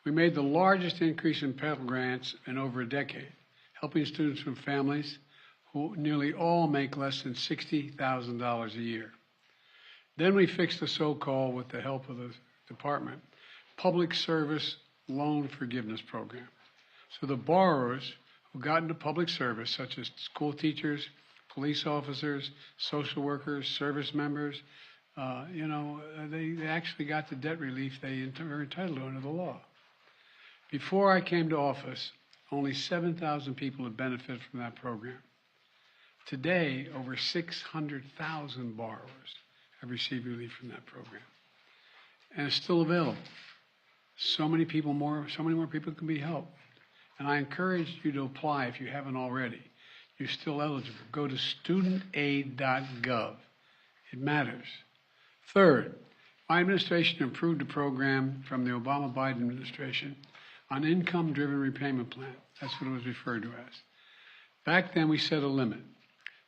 We made the largest increase in Pell Grants in over a decade, helping students from families who nearly all make less than $60,000 a year. Then we fixed the so-called, with the help of the department, public service loan forgiveness program. So the borrowers who got into public service, such as school teachers, police officers, social workers, service members, they actually got the debt relief they were entitled to under the law. Before I came to office, only 7,000 people had benefited from that program. Today, over 600,000 borrowers have received relief from that program. And it's still available. So many more people can be helped. And I encourage you to apply if you haven't already. You're still eligible. Go to studentaid.gov. It matters. Third, my administration improved the program from the Obama-Biden administration on income-driven repayment plan. That's what it was referred to as. Back then, we set a limit.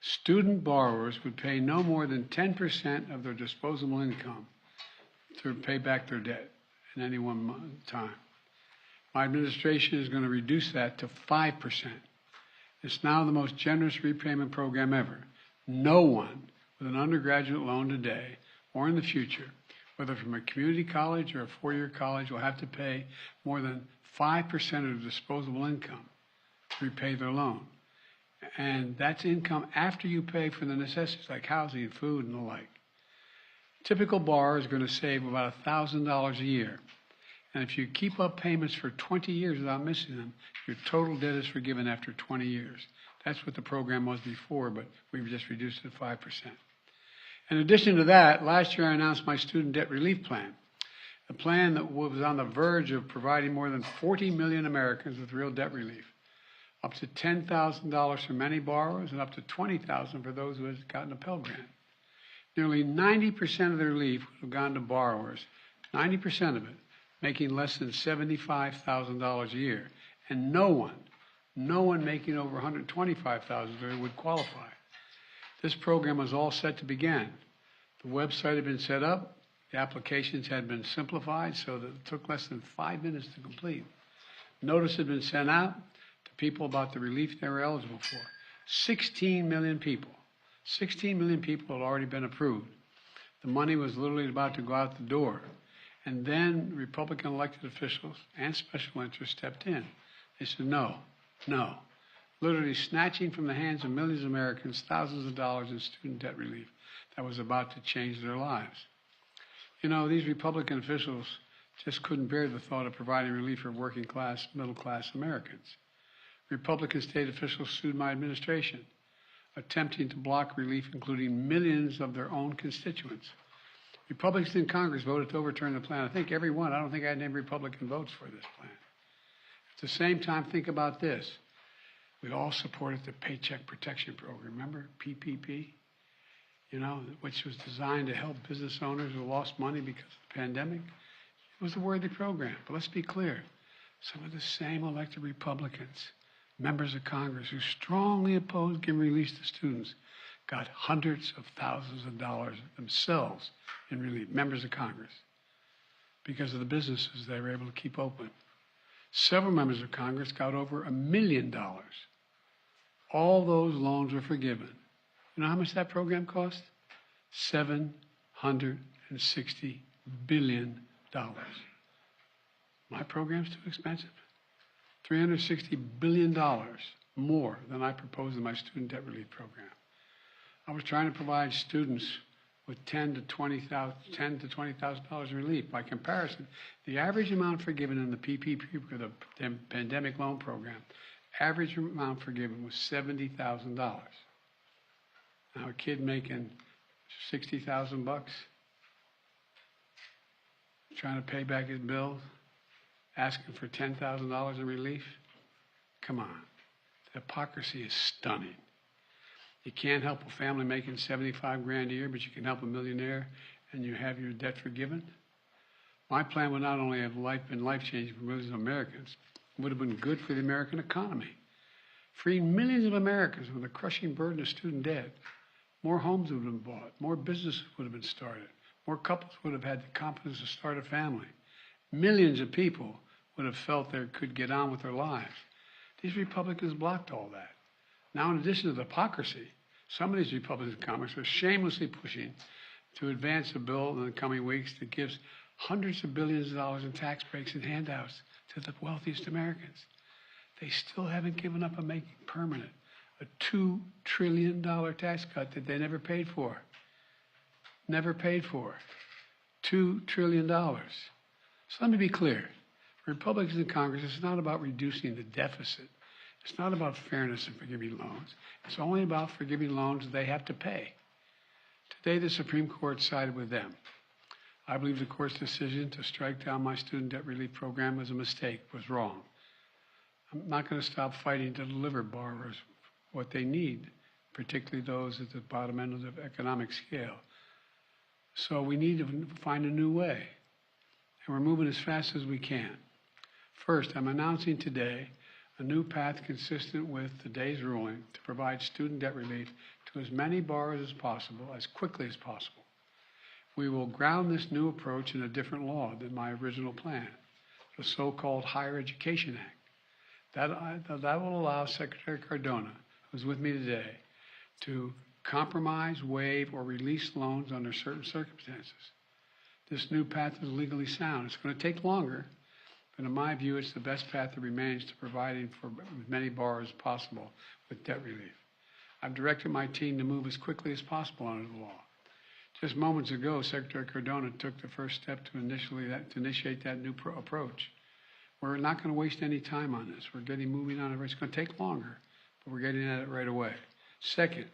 Student borrowers would pay no more than 10% of their disposable income to pay back their debt at any one time. My administration is going to reduce that to 5%. It's now the most generous repayment program ever. No one with an undergraduate loan today or in the future, whether from a community college or a four-year college, will have to pay more than 5% of their disposable income to repay their loan. And that's income after you pay for the necessities like housing and food and the like. Typical borrower is going to save about $1,000 a year. And if you keep up payments for 20 years without missing them, your total debt is forgiven after 20 years. That's what the program was before, but we've just reduced it to 5%. In addition to that, last year I announced my student debt relief plan, a plan that was on the verge of providing more than 40 million Americans with real debt relief, up to $10,000 for many borrowers and up to $20,000 for those who had gotten a Pell Grant. Nearly 90% of the relief would have gone to borrowers, 90% of it, making less than $75,000 a year. And no one making over $125,000 would qualify. This program was all set to begin. The website had been set up, the applications had been simplified so that it took less than 5 minutes to complete. Notice had been sent out to people about the relief they were eligible for. 16 million people had already been approved. The money was literally about to go out the door. And then Republican elected officials and special interests stepped in. They said, no. Literally snatching from the hands of millions of Americans thousands of dollars in student debt relief that was about to change their lives. You know, these Republican officials just couldn't bear the thought of providing relief for working class, middle class Americans. Republican state officials sued my administration, attempting to block relief, including millions of their own constituents. Republicans in Congress voted to overturn the plan. I think every one. I don't think I had any Republican votes for this plan. At the same time, think about this. We all supported the Paycheck Protection Program. Remember PPP? You know, which was designed to help business owners who lost money because of the pandemic. It was a worthy program. But let's be clear. Some of the same elected Republicans, members of Congress who strongly opposed giving relief to students, got hundreds of thousands of dollars themselves in relief, members of Congress, because of the businesses they were able to keep open. Several members of Congress got over $1 million. All those loans were forgiven. You know how much that program cost? $760 billion. My program's too expensive. $360 billion more than I proposed in my student debt relief program. I was trying to provide students with $10,000 to $20,000 relief. By comparison, the average amount forgiven in the PPP, the pandemic loan program, average amount forgiven was $70,000. Now a kid making $60,000, trying to pay back his bills, asking for $10,000 in relief. Come on, the hypocrisy is stunning. You can't help a family making $75,000 a year, but you can help a millionaire and you have your debt forgiven. My plan would not only have been life-changing for millions of Americans, it would have been good for the American economy, freeing millions of Americans from the crushing burden of student debt. More homes would have been bought, more businesses would have been started, more couples would have had the confidence to start a family. Millions of people would have felt they could get on with their lives. These Republicans blocked all that. Now, in addition to the hypocrisy, some of these Republicans in Congress are shamelessly pushing to advance a bill in the coming weeks that gives hundreds of billions of dollars in tax breaks and handouts to the wealthiest Americans. They still haven't given up on making permanent a $2 trillion tax cut that they never paid for. Never paid for. $2 trillion. So let me be clear. Republicans in Congress, it's not about reducing the deficit. It's not about fairness in forgiving loans. It's only about forgiving loans they have to pay. Today, the Supreme Court sided with them. I believe the court's decision to strike down my student debt relief program was a mistake, was wrong. I'm not going to stop fighting to deliver borrowers what they need, particularly those at the bottom end of the economic scale. So we need to find a new way, and we're moving as fast as we can. First, I'm announcing today a new path consistent with today's ruling to provide student debt relief to as many borrowers as possible, as quickly as possible. We will ground this new approach in a different law than my original plan, the so-called Higher Education Act. That will allow Secretary Cardona, who's with me today, to compromise, waive, or release loans under certain circumstances. This new path is legally sound. It's going to take longer, but in my view, it's the best path that remains to providing for as many borrowers as possible with debt relief. I've directed my team to move as quickly as possible under the law. Just moments ago, Secretary Cardona took the first step to initiate that new approach. We're not going to waste any time on this. We're getting moving on it. It's going to take longer, but we're getting at it right away. Second,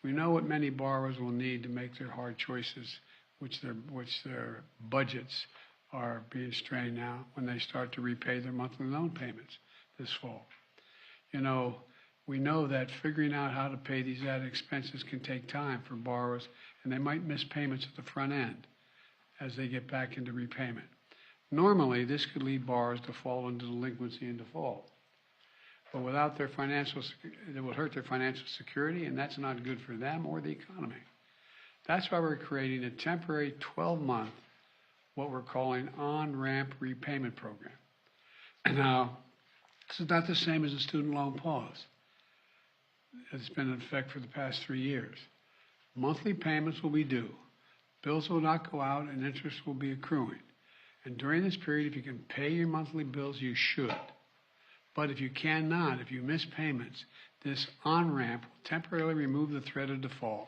we know what many borrowers will need to make their hard choices, which their budgets are being strained now when they start to repay their monthly loan payments this fall. You know, we know that figuring out how to pay these added expenses can take time for borrowers, and they might miss payments at the front end as they get back into repayment. Normally, this could lead borrowers to fall into delinquency and default. But without their it will hurt their financial security, and that's not good for them or the economy. That's why we're creating a temporary 12-month, what we're calling on-ramp repayment program. Now, this is not the same as a student loan pause. It's been in effect for the past 3 years. Monthly payments will be due. Bills will not go out, and interest will be accruing. And during this period, if you can pay your monthly bills, you should. But if you cannot, if you miss payments, this on-ramp will temporarily remove the threat of default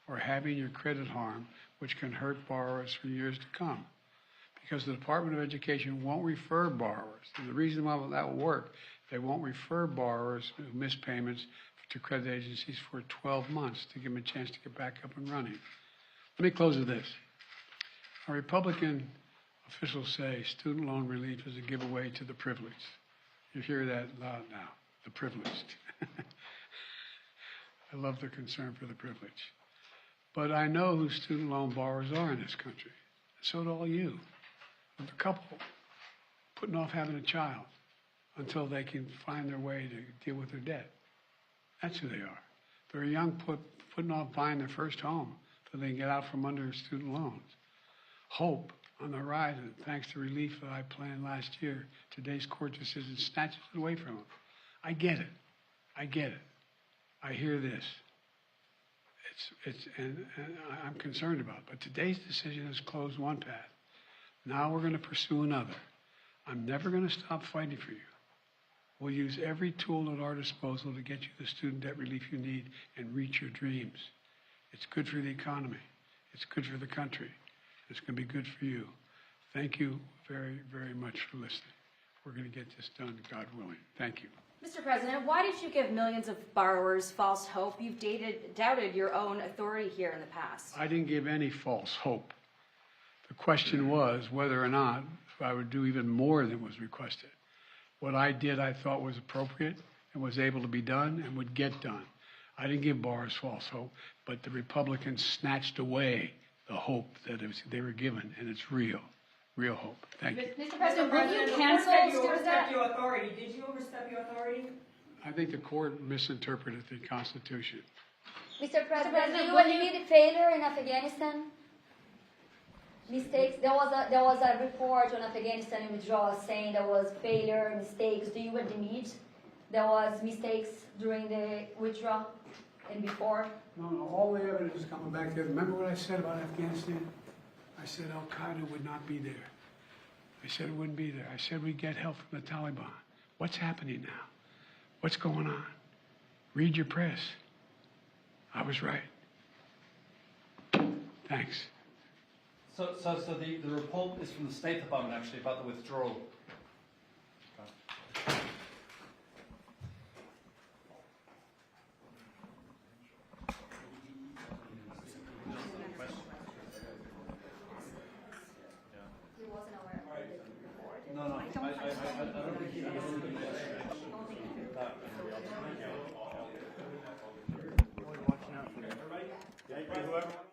or having your credit harmed, which can hurt borrowers for years to come. Because the Department of Education won't refer borrowers. And the reason why that will work, they won't refer borrowers who miss payments to credit agencies for 12 months to give them a chance to get back up and running. Let me close with this. Our Republican officials say student loan relief is a giveaway to the privileged. You hear that loud now, the privileged. I love their concern for the privileged. But I know who student loan borrowers are in this country. So do all you. The couple putting off having a child until they can find their way to deal with their debt. That's who they are. They're young putting off buying their first home so they can get out from under student loans. Hope on the horizon, thanks to relief that I planned last year. Today's court decision snatches it away from them. I get it. I get it. I hear this. And I'm concerned about it. But today's decision has closed one path. Now we're going to pursue another. I'm never going to stop fighting for you. We'll use every tool at our disposal to get you the student debt relief you need and reach your dreams. It's good for the economy. It's good for the country. It's going to be good for you. Thank you very, very much for listening. We're going to get this done, God willing. Thank you. Mr. President, why did you give millions of borrowers false hope? You've doubted your own authority here in the past. I didn't give any false hope. The question was whether or not I would do even more than was requested. What I did, I thought was appropriate and was able to be done and would get done. I didn't give borrowers false hope, but the Republicans snatched away the hope that they were given, and it's real hope. Thank you. Mr. President, will you cancel student debt? Your authority. Did you overstep your authority? I think the court misinterpreted the Constitution. Mr. President, do you admit failure in Afghanistan? mistakes. There was a report on Afghanistan withdrawal saying there was failure, mistakes. Do you admit there was mistakes during the withdrawal and before? No, all the evidence is coming back there. Remember what I said about Afghanistan? I said Al-Qaeda would not be there. I said it wouldn't be there. I said we'd get help from the Taliban. What's happening now? What's going on? Read your press. I was right. Thanks. So the report is from the State Department actually about the withdrawal. He wasn't aware of the report. No, I don't think he Watching out for you.